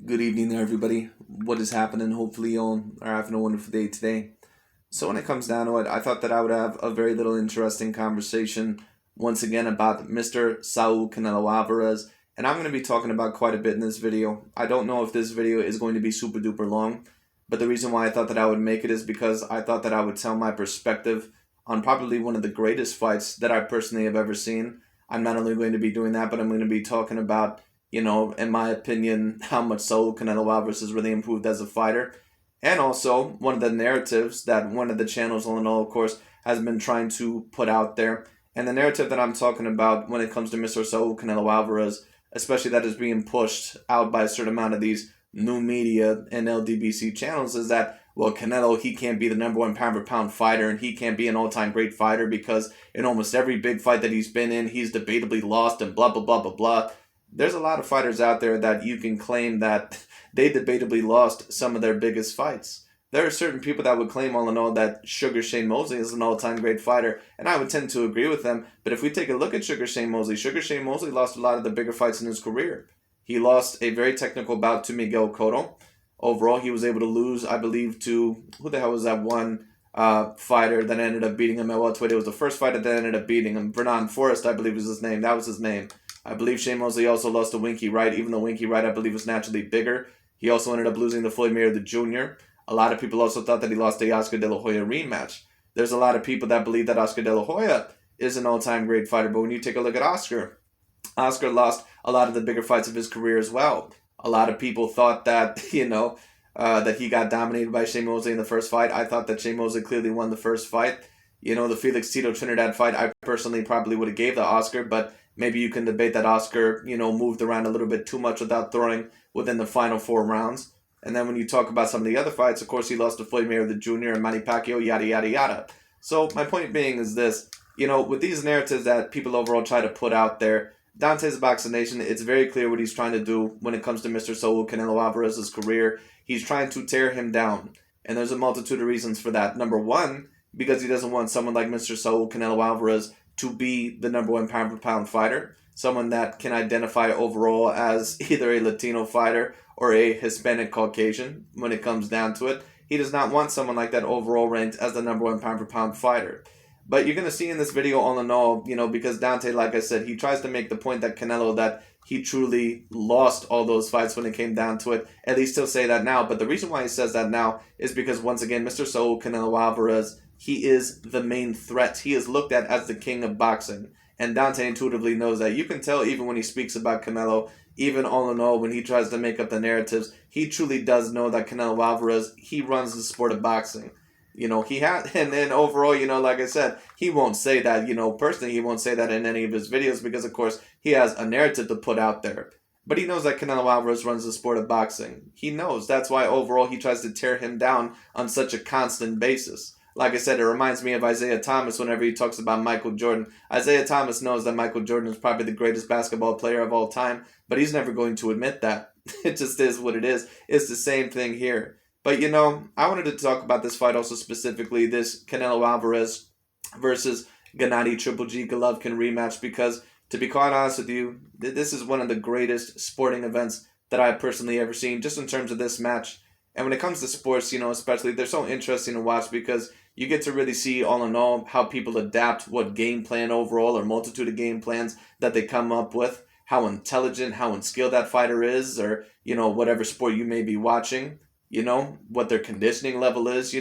Good evening there, everybody. What is happening? Hopefully, you all are having a wonderful day today. So, when it comes down to it, I thought that I would have a very little interesting conversation once again about Mr. Saul Canelo Alvarez. And I'm going to be talking about quite a bit in this video. I don't know if this video is going to be super duper long, but the reason why I thought that I would make it is because I thought that I would tell my perspective on probably one of the greatest fights that I personally have ever seen. I'm not only going to be doing that, but I'm going to be talking about in my opinion, how much so Canelo Alvarez has really improved as a fighter. And also, one of the narratives that one of the channels, all in all, of course, has been trying to put out there. And the narrative that I'm talking about when it comes to Mr. Saul Canelo Alvarez, especially that is being pushed out by a certain amount of these new media and LDBC channels, is that, well, Canelo, he can't be the number one pound for pound fighter and he can't be an all time great fighter because in almost every big fight that he's been in, he's debatably lost and blah, blah, blah, blah, blah. There's a lot of fighters out there that you can claim that they debatably lost some of their biggest fights. There are certain people that would claim all in all that Sugar Shane Mosley is an all-time great fighter, and I would tend to agree with them. But if we take a look at Sugar Shane Mosley lost a lot of the bigger fights in his career. He lost a very technical bout to Miguel Cotto. Overall, he was able to lose, I believe, to who the hell was that one fighter that ended up beating him at welterweight? It was the first fighter that ended up beating him. Vernon Forrest, I believe, was his name. That was his name. I believe Shane Mosley also lost to Winky Wright, even though Winky Wright, I believe, was naturally bigger. He also ended up losing to Floyd Mayweather Jr. A lot of people also thought that he lost the Oscar De La Hoya rematch. There's a lot of people that believe that Oscar De La Hoya is an all-time great fighter, but when you take a look at Oscar lost a lot of the bigger fights of his career as well. A lot of people thought that, that he got dominated by Shane Mosley in the first fight. I thought that Shane Mosley clearly won the first fight. The Felix Tito Trinidad fight, I personally probably would have gave the Oscar, but maybe you can debate that Oscar, moved around a little bit too much without throwing within the final 4 rounds. And then when you talk about some of the other fights, of course, he lost to Floyd Mayweather Jr. and Manny Pacquiao, yada, yada, yada. So my point being is this, with these narratives that people overall try to put out there, Dante's Boxing Nation, it's very clear what he's trying to do when it comes to Mr. Saul Canelo Alvarez's career. He's trying to tear him down. And there's a multitude of reasons for that. Number one, because he doesn't want someone like Mr. Saul Canelo Alvarez to be the number one pound for pound fighter, someone that can identify overall as either a Latino fighter or a Hispanic Caucasian when it comes down to it. He does not want someone like that overall ranked as the number one pound for pound fighter. But you're going to see in this video all in all, because Dante, like I said, he tries to make the point that Canelo, that he truly lost all those fights when it came down to it. At least he'll say that now. But the reason why he says that now is because, once again, Mr. Saul Canelo Alvarez, he is the main threat. He is looked at as the king of boxing. And Dante intuitively knows that. You can tell even when he speaks about Canelo, even all in all, when he tries to make up the narratives, he truly does know that Canelo Alvarez, he runs the sport of boxing. He had, and then overall, like I said, he won't say that, personally, he won't say that in any of his videos because, of course, he has a narrative to put out there. But he knows that Canelo Alvarez runs the sport of boxing. He knows. That's why overall he tries to tear him down on such a constant basis. Like I said, it reminds me of Isaiah Thomas whenever he talks about Michael Jordan. Isaiah Thomas knows that Michael Jordan is probably the greatest basketball player of all time, but he's never going to admit that. It just is what it is. It's the same thing here. But I wanted to talk about this fight also specifically, this Canelo Alvarez versus Gennady Triple G Golovkin rematch, because to be quite honest with you, this is one of the greatest sporting events that I've personally ever seen, just in terms of this match. And when it comes to sports, especially, they're so interesting to watch because you get to really see all in all how people adapt, what game plan overall or multitude of game plans that they come up with, how intelligent, how unskilled that fighter is, or, whatever sport you may be watching. What their conditioning level is,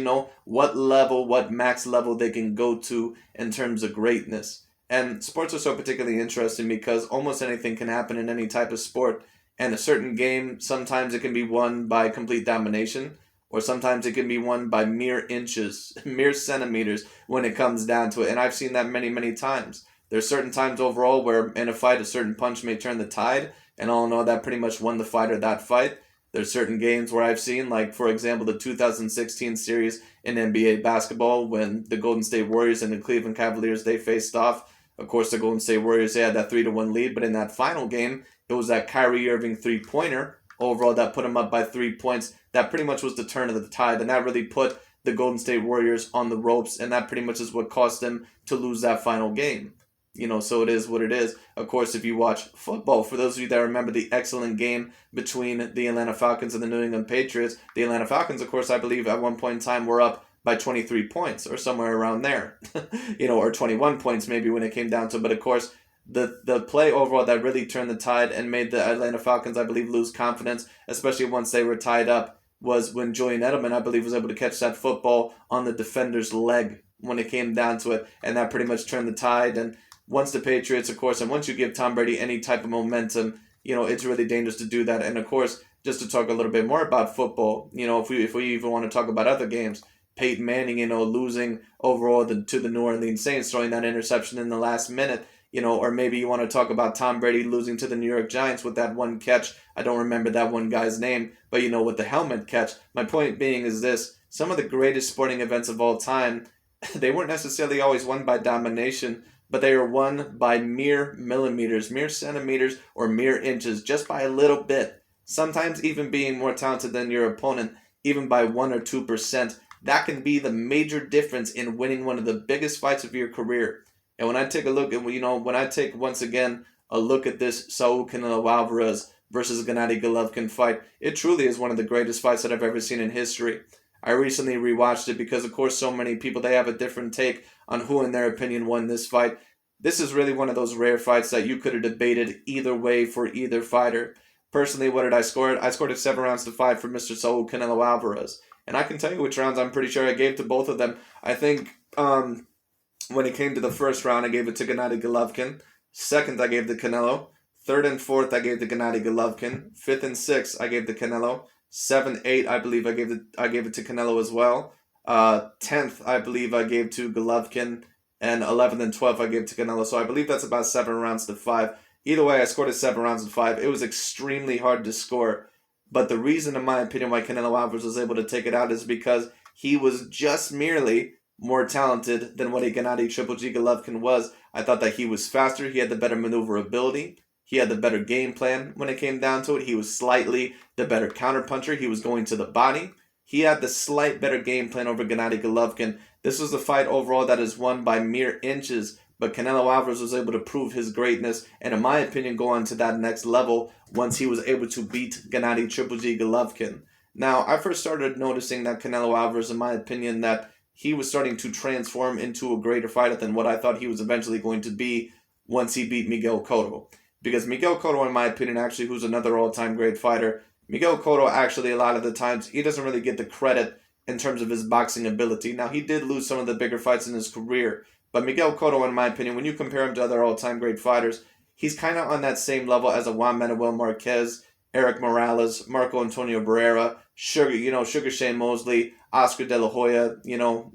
what level, what max level they can go to in terms of greatness. And sports are so particularly interesting because almost anything can happen in any type of sport. And a certain game, sometimes it can be won by complete domination, or sometimes it can be won by mere inches, mere centimeters when it comes down to it. And I've seen that many, many times. There's certain times overall where in a fight, a certain punch may turn the tide, and all in all, that pretty much won the fight or that fight. There's certain games where I've seen, like, for example, the 2016 series in NBA basketball when the Golden State Warriors and the Cleveland Cavaliers, they faced off. Of course, the Golden State Warriors, they had that 3-1 lead, but in that final game, it was that Kyrie Irving three-pointer overall that put them up by 3 points. That pretty much was the turn of the tide, and that really put the Golden State Warriors on the ropes, and that pretty much is what caused them to lose that final game. So it is what it is. Of course, if you watch football, for those of you that remember the excellent game between the Atlanta Falcons and the New England Patriots, the Atlanta Falcons, of course, I believe at one point in time were up by 23 points or somewhere around there, or 21 points maybe when it came down to it. But of course, the play overall that really turned the tide and made the Atlanta Falcons, I believe, lose confidence, especially once they were tied up, was when Julian Edelman, I believe, was able to catch that football on the defender's leg when it came down to it, and that pretty much turned the tide. And once the Patriots, of course, and once you give Tom Brady any type of momentum, it's really dangerous to do that. And of course, just to talk a little bit more about football, if we even want to talk about other games, Peyton Manning, losing overall to the New Orleans Saints, throwing that interception in the last minute, or maybe you want to talk about Tom Brady losing to the New York Giants with that one catch. I don't remember that one guy's name, but with the helmet catch. My point being is this: some of the greatest sporting events of all time, they weren't necessarily always won by domination, but they were won by mere millimeters, mere centimeters, or mere inches, just by a little bit. Sometimes even being more talented than your opponent, even by 1 or 2%. That can be the major difference in winning one of the biggest fights of your career. And when I take a look at, when I take once again a look at this Saul Canelo Alvarez versus Gennady Golovkin fight, it truly is one of the greatest fights that I've ever seen in history. I recently rewatched it because, of course, so many people, they have a different take on who, in their opinion, won this fight. This is really one of those rare fights that you could have debated either way for either fighter. Personally, what did I score it? I scored it 7-5 for Mr. Saul Canelo Alvarez. And I can tell you which rounds I'm pretty sure I gave to both of them. I think when it came to the first round, I gave it to Gennady Golovkin. Second, I gave to Canelo. Third and fourth, I gave to Gennady Golovkin. Fifth and sixth, I gave to Canelo. 7, 8, I believe I gave it to Canelo as well. 10th, I believe I gave to Golovkin. And 11th and 12th, I gave to Canelo. So I believe that's about 7-5. Either way, I scored it 7-5. It was extremely hard to score. But the reason, in my opinion, why Canelo Alvarez was able to take it out is because he was just merely more talented than what a Gennady Triple G Golovkin was. I thought that he was faster. He had the better maneuverability. He had the better game plan when it came down to it. He was slightly the better counterpuncher. He was going to the body. He had the slight better game plan over Gennady Golovkin. This was a fight overall that is won by mere inches. But Canelo Alvarez was able to prove his greatness and, in my opinion, go on to that next level once he was able to beat Gennady Triple G Golovkin. Now, I first started noticing that Canelo Alvarez, in my opinion, that he was starting to transform into a greater fighter than what I thought he was eventually going to be once he beat Miguel Cotto. Because Miguel Cotto, in my opinion, actually, who's another all-time great fighter, Miguel Cotto actually, a lot of the times, he doesn't really get the credit in terms of his boxing ability. Now, he did lose some of the bigger fights in his career, but Miguel Cotto, in my opinion, when you compare him to other all-time great fighters, he's kind of on that same level as a Juan Manuel Marquez, Eric Morales, Marco Antonio Barrera, Sugar Shane Mosley, Oscar De La Hoya,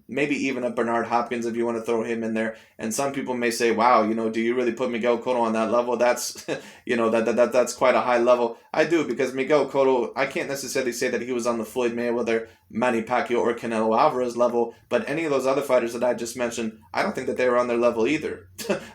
maybe even a Bernard Hopkins if you want to throw him in there. And some people may say, wow, do you really put Miguel Cotto on that level? That's, that's quite a high level. I do, because Miguel Cotto, I can't necessarily say that he was on the Floyd Mayweather, Manny Pacquiao, or Canelo Alvarez level, but any of those other fighters that I just mentioned, I don't think that they were on their level either.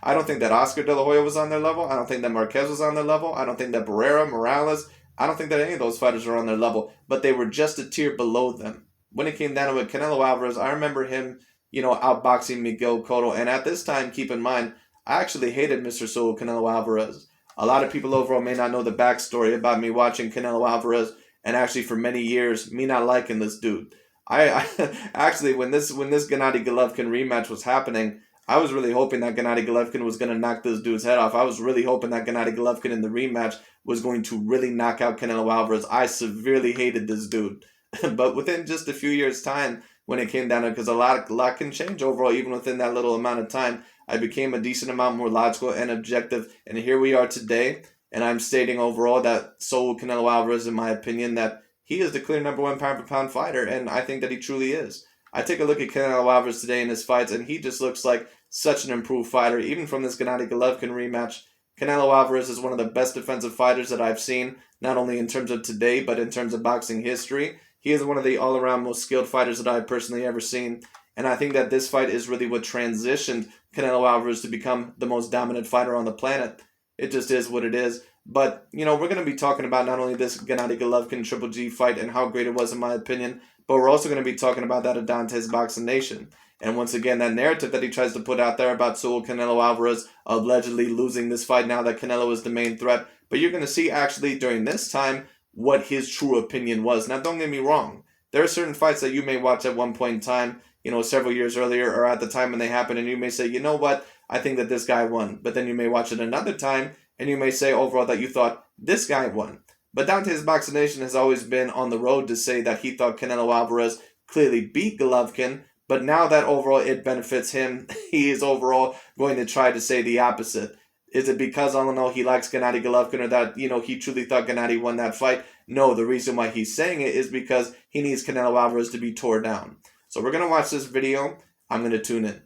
I don't think that Oscar De La Hoya was on their level. I don't think that Marquez was on their level. I don't think that Barrera, Morales, I don't think that any of those fighters were on their level, but they were just a tier below them. When it came down to it, Canelo Alvarez, I remember him, outboxing Miguel Cotto. And at this time, keep in mind, I actually hated Mr. Saul Canelo Alvarez. A lot of people overall may not know the backstory about me watching Canelo Alvarez, and actually for many years, me not liking this dude. I actually, when this Gennady Golovkin rematch was happening, I was really hoping that Gennady Golovkin was going to knock this dude's head off. I was really hoping that Gennady Golovkin in the rematch was going to really knock out Canelo Alvarez. I severely hated this dude. But within just a few years' time, when it came down to it, because a lot can change overall, even within that little amount of time, I became a decent amount more logical and objective. And here we are today, and I'm stating overall that Saul Canelo Alvarez, in my opinion, that he is the clear number one pound-for-pound fighter, and I think that he truly is. I take a look at Canelo Alvarez today in his fights, and he just looks like such an improved fighter, even from this Gennady Golovkin rematch. Canelo Alvarez is one of the best defensive fighters that I've seen, not only in terms of today, but in terms of boxing history. He is one of the all-around most skilled fighters that I've personally ever seen. And I think that this fight is really what transitioned Canelo Alvarez to become the most dominant fighter on the planet. It just is what it is. But, we're going to be talking about not only this Gennady Golovkin Triple G fight and how great it was in my opinion, but we're also going to be talking about that of Dante's Boxing Nation. And once again, that narrative that he tries to put out there about Saul Canelo Alvarez allegedly losing this fight now that Canelo is the main threat. But you're going to see actually during this time what his true opinion was. Now, don't get me wrong. There are certain fights that you may watch at one point in time, several years earlier or at the time when they happen, and you may say, you know what, I think that this guy won. But then you may watch it another time, and you may say overall that you thought this guy won. But Dante's Boxing Nation has always been on the road to say that he thought Canelo Alvarez clearly beat Golovkin, but now that overall it benefits him, he is overall going to try to say the opposite. Is it because, I don't know, he likes Gennady Golovkin or that, he truly thought Gennady won that fight? No, the reason why he's saying it is because he needs Canelo Alvarez to be tore down. So we're going to watch this video. I'm going to tune in.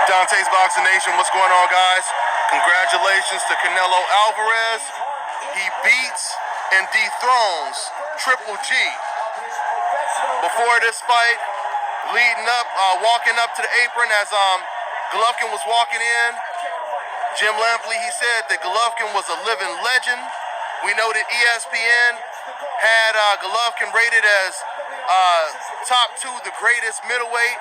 Dante's Boxing Nation, what's going on, guys? Congratulations to Canelo Alvarez. He beats and dethrones Triple G. Before this fight, leading up, walking up to the apron as Golovkin was walking in, Jim Lampley, he said that Golovkin was a living legend. We know that ESPN had Golovkin rated as top 2, the greatest middleweight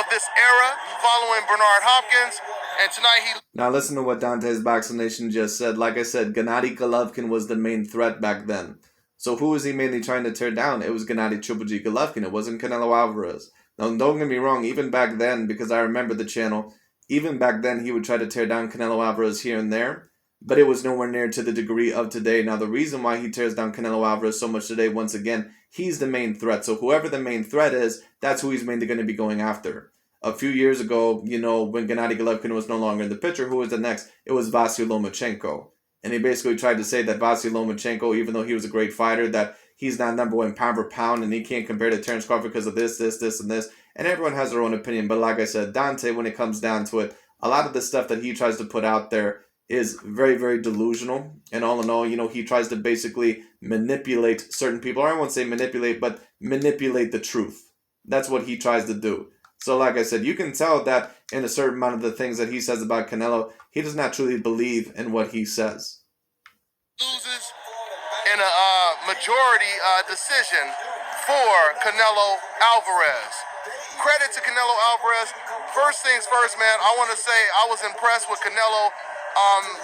of this era, following Bernard Hopkins. And tonight he... Now listen to what Dante's Boxing Nation just said. Like I said, Gennady Golovkin was the main threat back then. So who was he mainly trying to tear down? It was Gennady Triple G Golovkin. It wasn't Canelo Alvarez. Now don't get me wrong, even back then, because I remember the channel, even back then he would try to tear down Canelo Alvarez here and there, but it was nowhere near to the degree of today. Now the reason why he tears down Canelo Alvarez so much today, once again, he's the main threat. So whoever the main threat is, that's who he's mainly going to be going after. A few years ago, when Gennady Golovkin was no longer in the picture, who was the next? It was Vasily Lomachenko. And he basically tried to say that Vasily Lomachenko, even though he was a great fighter, that he's not number 1 pound for pound and he can't compare to Terence Crawford because of this, and this. And everyone has their own opinion. But like I said, Dante, when it comes down to it, a lot of the stuff that he tries to put out there is very, very delusional. And all in all, he tries to basically manipulate certain people. Or I won't say manipulate, but manipulate the truth. That's what he tries to do. So like I said, you can tell that in a certain amount of the things that he says about Canelo, he does not truly believe in what he says. Loses in a majority decision for Canelo Alvarez. Credit to Canelo Alvarez. First things first, man, I want to say I was impressed with Canelo.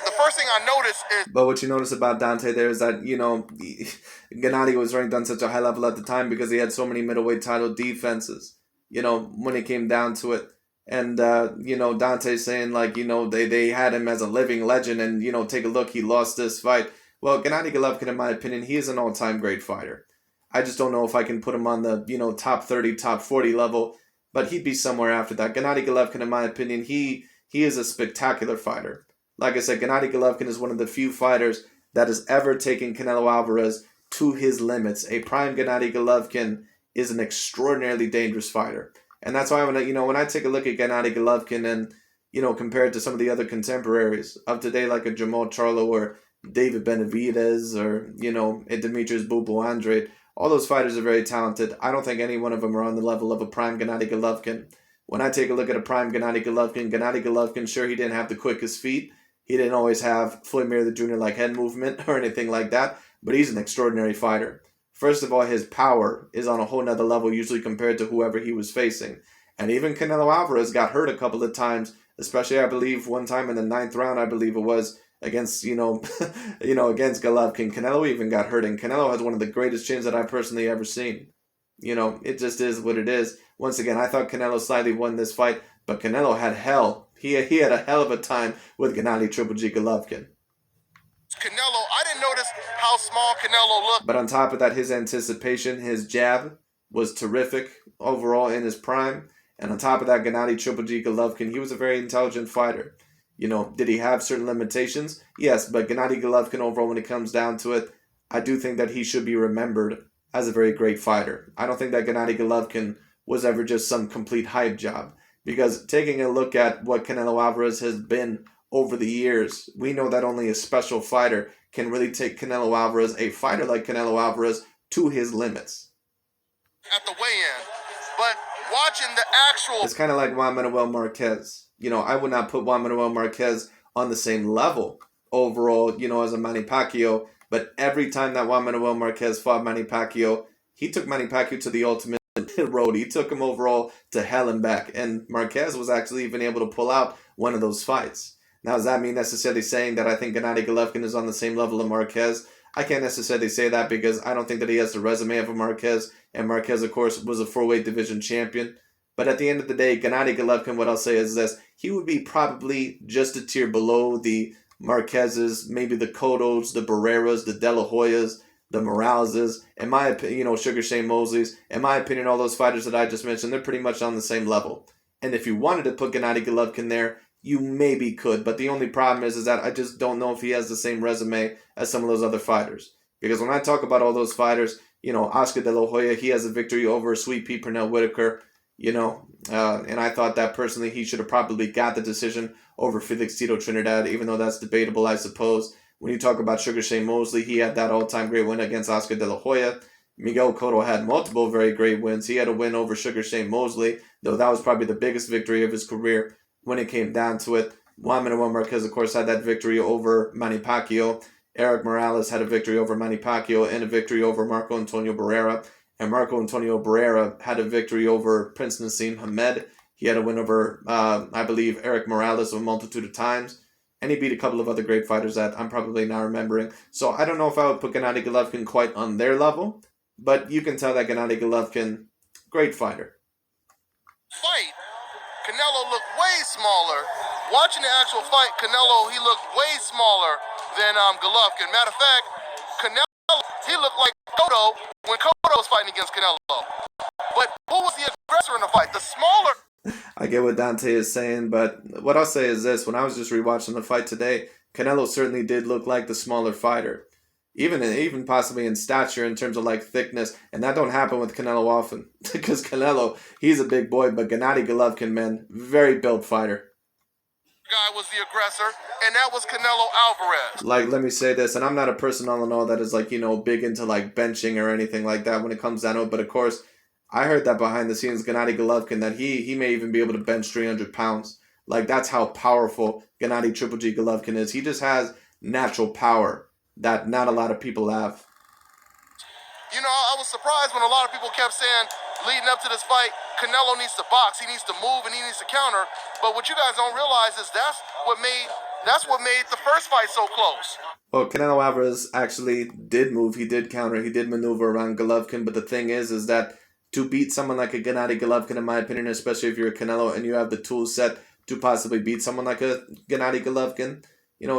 The first thing I noticed is... But what you notice about Dante there is that, Gennady was ranked on such a high level at the time because he had so many middleweight title defenses. When it came down to it. And, Dante saying, like, they had him as a living legend and, take a look, he lost this fight. Well, Gennady Golovkin, in my opinion, he is an all-time great fighter. I just don't know if I can put him on the, top 30, top 40 level, but he'd be somewhere after that. Gennady Golovkin, in my opinion, he is a spectacular fighter. Like I said, Gennady Golovkin is one of the few fighters that has ever taken Canelo Alvarez to his limits. A prime Gennady Golovkin is an extraordinarily dangerous fighter. And that's why when I take a look at Gennady Golovkin and, compared to some of the other contemporaries of today, like a Jamal Charlo or David Benavidez or, a Demetrius Bubu Andrade, all those fighters are very talented. I don't think any one of them are on the level of a prime Gennady Golovkin. When I take a look at a prime Gennady Golovkin, sure, he didn't have the quickest feet. He didn't always have Floyd Mayweather Jr. like head movement or anything like that, but he's an extraordinary fighter. First of all, his power is on a whole nother level, usually compared to whoever he was facing. And even Canelo Alvarez got hurt a couple of times, especially, I believe, one time in the 9th round, I believe it was, against, against Golovkin. Canelo even got hurt, and Canelo has one of the greatest chins that I've personally ever seen. It just is what it is. Once again, I thought Canelo slightly won this fight, but Canelo had hell. He had a hell of a time with Gennady Triple G Golovkin. Canelo, I didn't notice how small Canelo looked. But on top of that, his anticipation, his jab was terrific overall in his prime. And on top of that, Gennady Triple G Golovkin, he was a very intelligent fighter. Did he have certain limitations? Yes, but Gennady Golovkin overall, when it comes down to it, I do think that he should be remembered as a very great fighter. I don't think that Gennady Golovkin was ever just some complete hype job. Because taking a look at what Canelo Alvarez has been over the years, we know that only a special fighter can really take Canelo Alvarez, a fighter like Canelo Alvarez, to his limits. At the weigh-in. But watching the actual... It's kind of like Juan Manuel Marquez. I would not put Juan Manuel Marquez on the same level overall, as a Manny Pacquiao. But every time that Juan Manuel Marquez fought Manny Pacquiao, he took Manny Pacquiao to the ultimate road. He took him overall to hell and back. And Marquez was actually even able to pull out one of those fights. Now, does that mean necessarily saying that I think Gennady Golovkin is on the same level of Marquez? I can't necessarily say that because I don't think that he has the resume of a Marquez. And Marquez, of course, was a 4-weight division champion. But at the end of the day, Gennady Golovkin, what I'll say is this. He would be probably just a tier below the Marquezes, maybe the Cottos, the Barreras, the De La Hoyas, the Moraleses. In my opinion, Sugar Shane Mosley's. In my opinion, all those fighters that I just mentioned, they're pretty much on the same level. And if you wanted to put Gennady Golovkin there, you maybe could. But the only problem is that I just don't know if he has the same resume as some of those other fighters. Because when I talk about all those fighters, Oscar De La Hoya, he has a victory over Sweet Pea Pernell Whitaker. And I thought that personally he should have probably got the decision over Felix Tito Trinidad, even though that's debatable, I suppose. When you talk about Sugar Shane Mosley, he had that all-time great win against Oscar De La Hoya. Miguel Cotto had multiple very great wins. He had a win over Sugar Shane Mosley, though that was probably the biggest victory of his career when it came down to it. Juan Manuel Marquez, of course, had that victory over Manny Pacquiao. Eric Morales had a victory over Manny Pacquiao and a victory over Marco Antonio Barrera. And Marco Antonio Barrera had a victory over Prince Nassim Hamed. He had a win over, I believe, Eric Morales a multitude of times. And he beat a couple of other great fighters that I'm probably not remembering. So I don't know if I would put Gennady Golovkin quite on their level. But you can tell that Gennady Golovkin, great fighter. Fight, Canelo looked way smaller. Watching the actual fight, Canelo, he looked way smaller than Golovkin. Matter of fact, Canelo, he looked like Cotto when Cotto was fighting against Canelo. But who was the aggressor in the fight? The smaller... I get what Dante is saying, but what I'll say is this. When I was just rewatching the fight today, Canelo certainly did look like the smaller fighter. Even possibly in stature in terms of like thickness. And that don't happen with Canelo often. Because Canelo, he's a big boy, but Gennady Golovkin, man, very built fighter. Guy was the aggressor, and that was Canelo Alvarez. Like, let me say this, and I'm not a person all in all that is like, big into like benching or anything like that when it comes down to it. But of course, I heard that behind the scenes, Gennady Golovkin, that he may even be able to bench 300 pounds. Like, that's how powerful Gennady Triple G Golovkin is. He just has natural power that not a lot of people have. I was surprised when a lot of people kept saying, leading up to this fight, Canelo needs to box, he needs to move, and he needs to counter. But what you guys don't realize is that's what made the first fight so close. Well, Canelo Alvarez actually did move. He did counter. He did maneuver around Golovkin. But the thing is that to beat someone like a Gennady Golovkin, in my opinion, especially if you're a Canelo and you have the tool set to possibly beat someone like a Gennady Golovkin,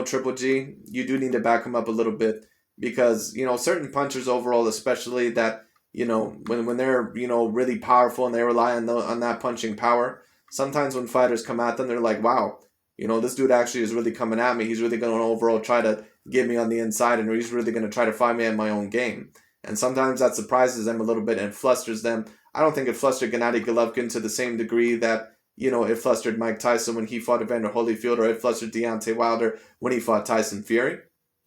Triple G, you do need to back him up a little bit. Because, certain punchers overall, especially that, when they're, really powerful and they rely on that punching power, sometimes when fighters come at them, they're like, wow, this dude actually is really coming at me. He's really going to overall try to get me on the inside, and he's really going to try to find me at my own game. And sometimes that surprises them a little bit and flusters them. I don't think it flustered Gennady Golovkin to the same degree that, it flustered Mike Tyson when he fought Evander Holyfield, or it flustered Deontay Wilder when he fought Tyson Fury.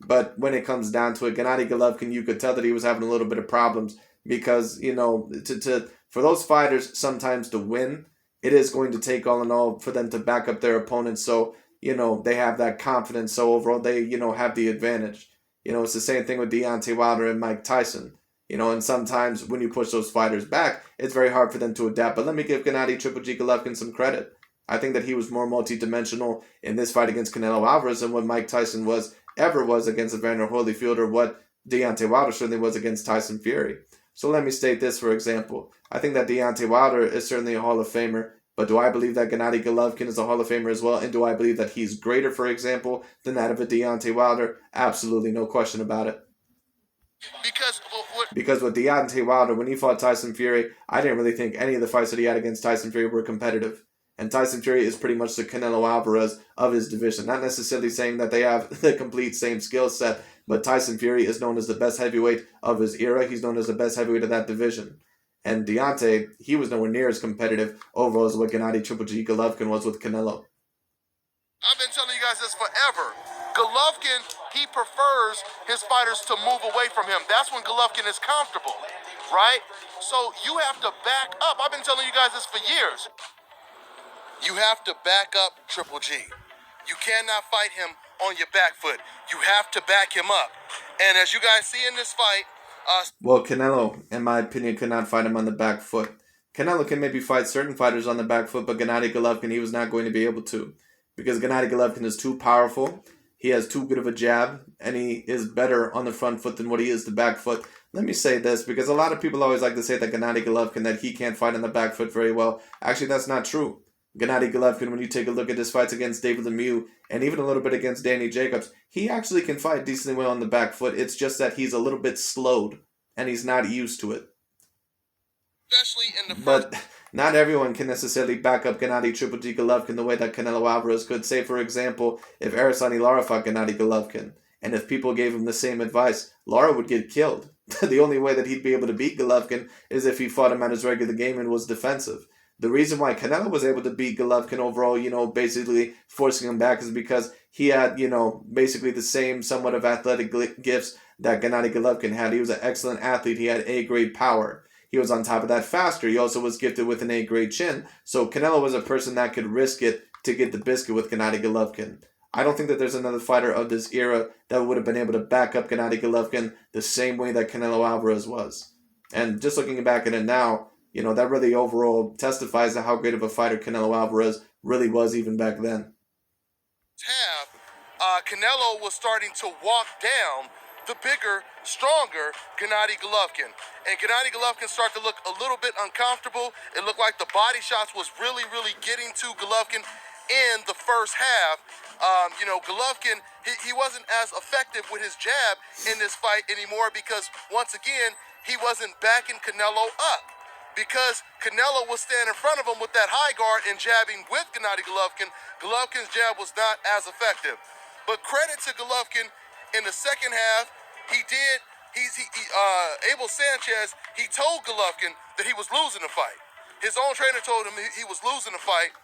But when it comes down to it, Gennady Golovkin, you could tell that he was having a little bit of problems because, for those fighters sometimes to win, it is going to take all in all for them to back up their opponents. So, they have that confidence. So overall, they, have the advantage. It's the same thing with Deontay Wilder and Mike Tyson. And sometimes when you push those fighters back, it's very hard for them to adapt. But let me give Gennady Triple G Golovkin some credit. I think that he was more multidimensional in this fight against Canelo Alvarez than what Mike Tyson ever was against Evander Holyfield, or what Deontay Wilder certainly was against Tyson Fury. So let me state this, for example. I think that Deontay Wilder is certainly a Hall of Famer, but do I believe that Gennady Golovkin is a Hall of Famer as well? And do I believe that he's greater, for example, than that of a Deontay Wilder? Absolutely, no question about it. Because with Deontay Wilder, when he fought Tyson Fury, I didn't really think any of the fights that he had against Tyson Fury were competitive. And Tyson Fury is pretty much the Canelo Alvarez of his division. Not necessarily saying that they have the complete same skill set, but Tyson Fury is known as the best heavyweight of his era. He's known as the best heavyweight of that division. And Deontay, he was nowhere near as competitive overall as what Gennady Triple G Golovkin was with Canelo. I've been telling you guys this forever. Golovkin, he prefers his fighters to move away from him. That's when Golovkin is comfortable. right? So you have to back up. I've been telling you guys this for years. You have to back up Triple G. You cannot fight him on your back foot. You have to back him up. And as you guys see in this fight, Well, Canelo, in my opinion, could not fight him on the back foot. Canelo can maybe fight certain fighters on the back foot, but Gennady Golovkin, he was not going to be able to. Because Gennady Golovkin is too powerful, he has too good of a jab, and he is better on the front foot than what he is the back foot. Let me say this, because a lot of people always like to say that Gennady Golovkin, that he can't fight on the back foot very well. Actually, that's not true. Gennady Golovkin, when you take a look at his fights against David Lemieux, and even a little bit against Danny Jacobs, he actually can fight decently well on the back foot. It's just that he's a little bit slowed, and he's not used to it. especially in the first. But not everyone can necessarily back up Gennady Triple G Golovkin the way that Canelo Alvarez could. Say, for example, if Arasani Lara fought Gennady Golovkin, and if people gave him the same advice, Lara would get killed. The only way that he'd be able to beat Golovkin is if he fought him at his regular game and was defensive. The reason why Canelo was able to beat Golovkin overall, basically forcing him back, is because he had, basically the same somewhat of athletic gifts that Gennady Golovkin had. He was an excellent athlete. He had A-grade power. He was on top of that faster. He also was gifted with an A-grade chin. So Canelo was a person that could risk it to get the biscuit with Gennady Golovkin. I don't think that there's another fighter of this era that would have been able to back up Gennady Golovkin the same way that Canelo Alvarez was. And just looking back at it now, that really overall testifies to how great of a fighter Canelo Alvarez really was even back then. Canelo was starting to walk down the bigger, stronger Gennady Golovkin. And Gennady Golovkin started to look a little bit uncomfortable. It looked like the body shots was really, really getting to Golovkin in the first half. Golovkin, he wasn't as effective with his jab in this fight anymore because, once again, he wasn't backing Canelo up. Because Canelo was standing in front of him with that high guard and jabbing with Gennady Golovkin, Golovkin's jab was not as effective. But credit to Golovkin, in the second half, Abel Sanchez, he told Golovkin that he was losing the fight. His own trainer told him he was losing the fight.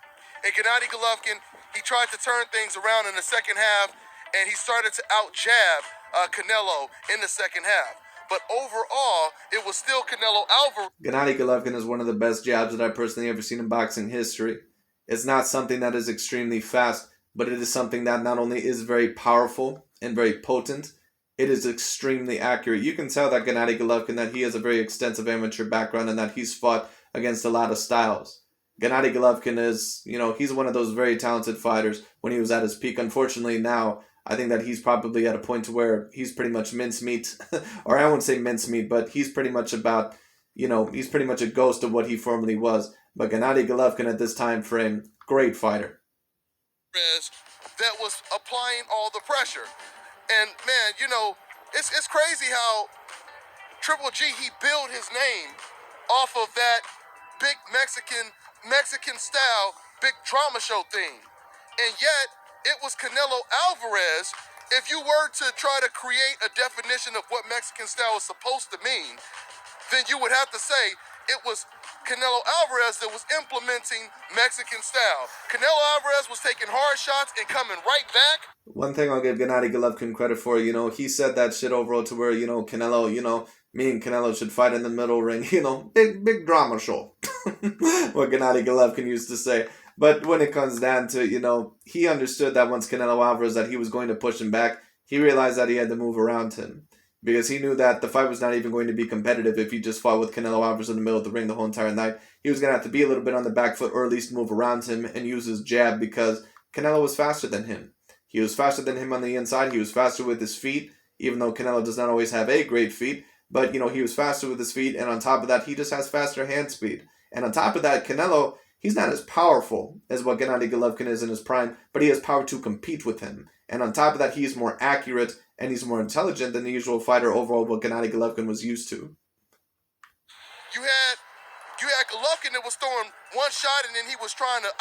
And Gennady Golovkin, he tried to turn things around in the second half, and he started to out-jab Canelo in the second half. But overall, it was still Canelo Alvarez. Gennady Golovkin is one of the best jabs that I've personally ever seen in boxing history. It's not something that is extremely fast, but it is something that not only is very powerful and very potent, it is extremely accurate. You can tell that Gennady Golovkin, that he has a very extensive amateur background and that he's fought against a lot of styles. Gennady Golovkin is, he's one of those very talented fighters when he was at his peak. Unfortunately, now, I think that he's probably at a point to where he's pretty much mincemeat, or I won't say mincemeat, but he's pretty much about, he's pretty much a ghost of what he formerly was. But Gennady Golovkin at this time frame, great fighter. That was applying all the pressure. And man, it's crazy how Triple G, he built his name off of that big Mexican style, big drama show thing. And yet, it was Canelo Alvarez. If you were to try to create a definition of what Mexican style is supposed to mean, then you would have to say it was Canelo Alvarez that was implementing Mexican style. Canelo Alvarez was taking hard shots and coming right back. One thing I'll give Gennady Golovkin credit for, he said that shit overall to where, Canelo, me and Canelo should fight in the middle ring, big drama show. What Gennady Golovkin used to say. But when it comes down to, he understood that once Canelo Alvarez, that he was going to push him back, he realized that he had to move around him. Because he knew that the fight was not even going to be competitive if he just fought with Canelo Alvarez in the middle of the ring the whole entire night. He was going to have to be a little bit on the back foot, or at least move around him and use his jab, because Canelo was faster than him. He was faster than him on the inside. He was faster with his feet, even though Canelo does not always have A-grade feet. But, he was faster with his feet, and on top of that, he just has faster hand speed. And on top of that, Canelo, he's not as powerful as what Gennady Golovkin is in his prime, but he has power to compete with him. And on top of that, he's more accurate and he's more intelligent than the usual fighter overall, what Gennady Golovkin was used to. You had Golovkin that was throwing one shot, and then he was trying to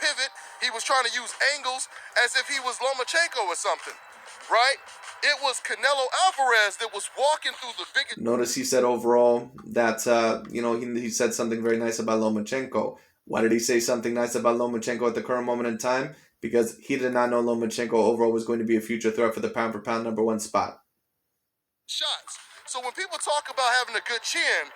pivot. He was trying to use angles as if he was Lomachenko or something, right? It was Canelo Alvarez that was walking through the biggest. Notice he said overall that, he said something very nice about Lomachenko. Why did he say something nice about Lomachenko at the current moment in time? Because he did not know Lomachenko overall was going to be a future threat for the pound-for-pound #1 spot. shots. So when people talk about having a good chin,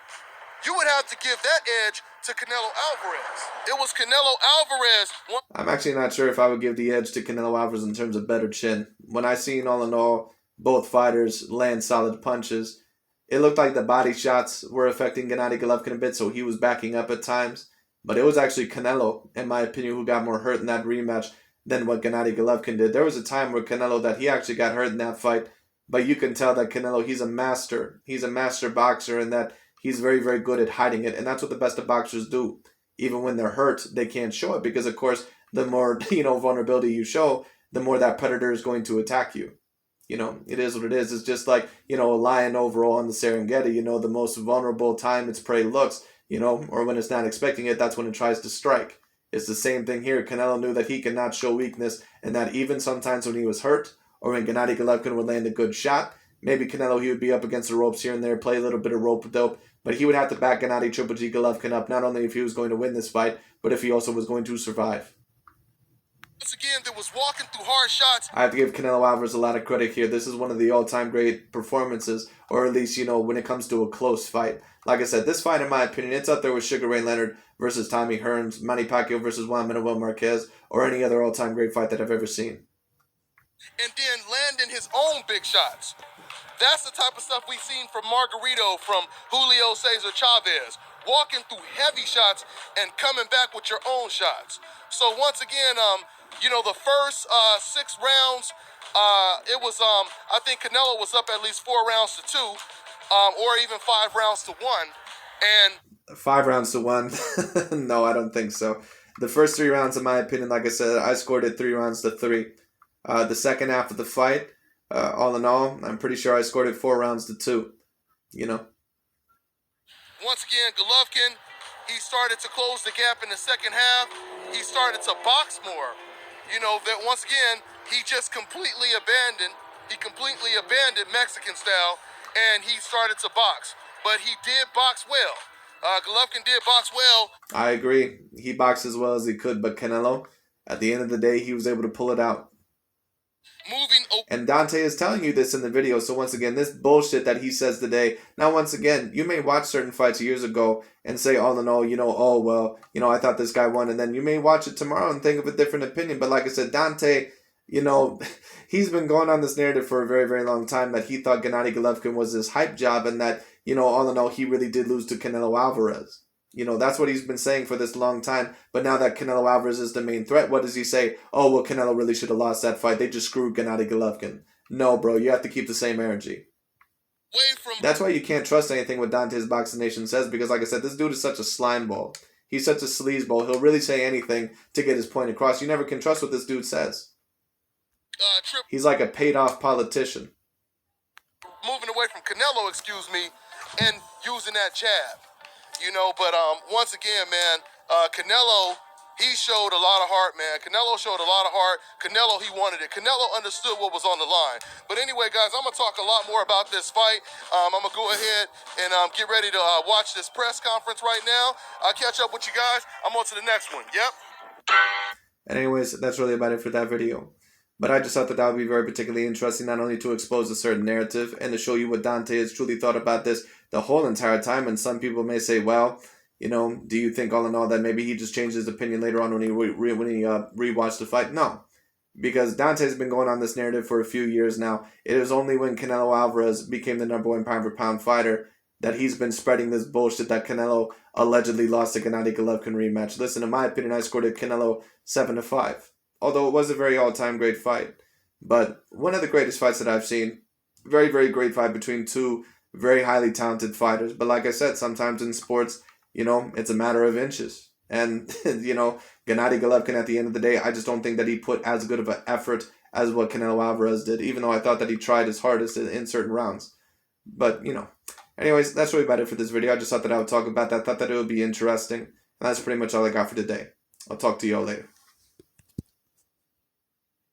you would have to give that edge to Canelo Alvarez. It was Canelo Alvarez. I'm actually not sure if I would give the edge to Canelo Alvarez in terms of better chin. When I seen all in all both fighters land solid punches, it looked like the body shots were affecting Gennady Golovkin a bit, so he was backing up at times. But it was actually Canelo, in my opinion, who got more hurt in that rematch than what Gennady Golovkin did. There was a time where Canelo that he actually got hurt in that fight, but you can tell that Canelo, he's a master. He's a master boxer, and that he's very, very good at hiding it, and that's what the best of boxers do. Even when they're hurt, they can't show it because, of course, the more vulnerability you show, the more that predator is going to attack you. It is what it is. It's just like, a lion overall on the Serengeti, the most vulnerable time its prey looks, or when it's not expecting it, that's when it tries to strike. It's the same thing here. Canelo knew that he could not show weakness, and that even sometimes when he was hurt, or when Gennady Golovkin would land a good shot, maybe Canelo, he would be up against the ropes here and there, play a little bit of rope-a-dope, but he would have to back Gennady Triple G Golovkin up, not only if he was going to win this fight, but if he also was going to survive. Once again, there was walking through hard shots. I have to give Canelo Alvarez a lot of credit here. This is one of the all-time great performances, or at least, when it comes to a close fight. Like I said, this fight, in my opinion, it's up there with Sugar Ray Leonard versus Tommy Hearns, Manny Pacquiao versus Juan Manuel Marquez, or any other all-time great fight that I've ever seen. And then landing his own big shots. That's the type of stuff we've seen from Margarito, from Julio Cesar Chavez. Walking through heavy shots and coming back with your own shots. So once again, the first 6 rounds, it was, I think Canelo was up at least 4 rounds to 2, or even 5 rounds to 1. And 5 rounds to 1? No, I don't think so. The first 3 rounds, in my opinion, like I said, I scored it 3 rounds to 3. The second half of the fight, all in all, I'm pretty sure I scored it 4 rounds to 2. Once again, Golovkin, he started to close the gap in the second half. He started to box more. That once again, he just completely abandoned Mexican style, and he started to box. But he did box well. Golovkin did box well. I agree. He boxed as well as he could, but Canelo, at the end of the day, he was able to pull it out. And Dante is telling you this in the video, so once again, this bullshit that he says today, now once again, you may watch certain fights years ago and say all in all, oh, well, I thought this guy won, and then you may watch it tomorrow and think of a different opinion, but like I said, Dante, he's been going on this narrative for a very, very long time that he thought Gennady Golovkin was his hype job, and that, all in all, he really did lose to Canelo Alvarez. That's what he's been saying for this long time. But now that Canelo Alvarez is the main threat, what does he say? Oh, well, Canelo really should have lost that fight. They just screwed Gennady Golovkin. No, bro, you have to keep the same energy. That's why you can't trust anything what Dante's Boxing Nation says, because like I said, this dude is such a slime ball. He's such a sleazeball. He'll really say anything to get his point across. You never can trust what this dude says. He's like a paid-off politician. Moving away from Canelo, and using that jab. But once again, man, Canelo, he showed a lot of heart, man. Canelo showed a lot of heart. Canelo, he wanted it. Canelo understood what was on the line. But anyway, guys, I'm going to talk a lot more about this fight. I'm going to go ahead and get ready to watch this press conference right now. I'll catch up with you guys. I'm on to the next one. Yep. And anyways, that's really about it for that video. But I just thought that would be very particularly interesting, not only to expose a certain narrative and to show you what Dante has truly thought about this the whole entire time. And some people may say, well, do you think all in all that maybe he just changed his opinion later on when he rewatched the fight? No, because Dante's been going on this narrative for a few years now. It is only when Canelo Alvarez became the #1 pound-for-pound fighter that he's been spreading this bullshit that Canelo allegedly lost the Gennady Golovkin rematch. Listen, in my opinion, I scored it Canelo 7-5. Although it was a very all-time great fight. But one of the greatest fights that I've seen. Very, very great fight between two very highly talented fighters. But like I said, sometimes in sports, it's a matter of inches. And, Gennady Golovkin, at the end of the day, I just don't think that he put as good of an effort as what Canelo Alvarez did, even though I thought that he tried his hardest in certain rounds. But, anyways, that's really about it for this video. I just thought that I would talk about that. I thought that it would be interesting. And that's pretty much all I got for today. I'll talk to y'all later.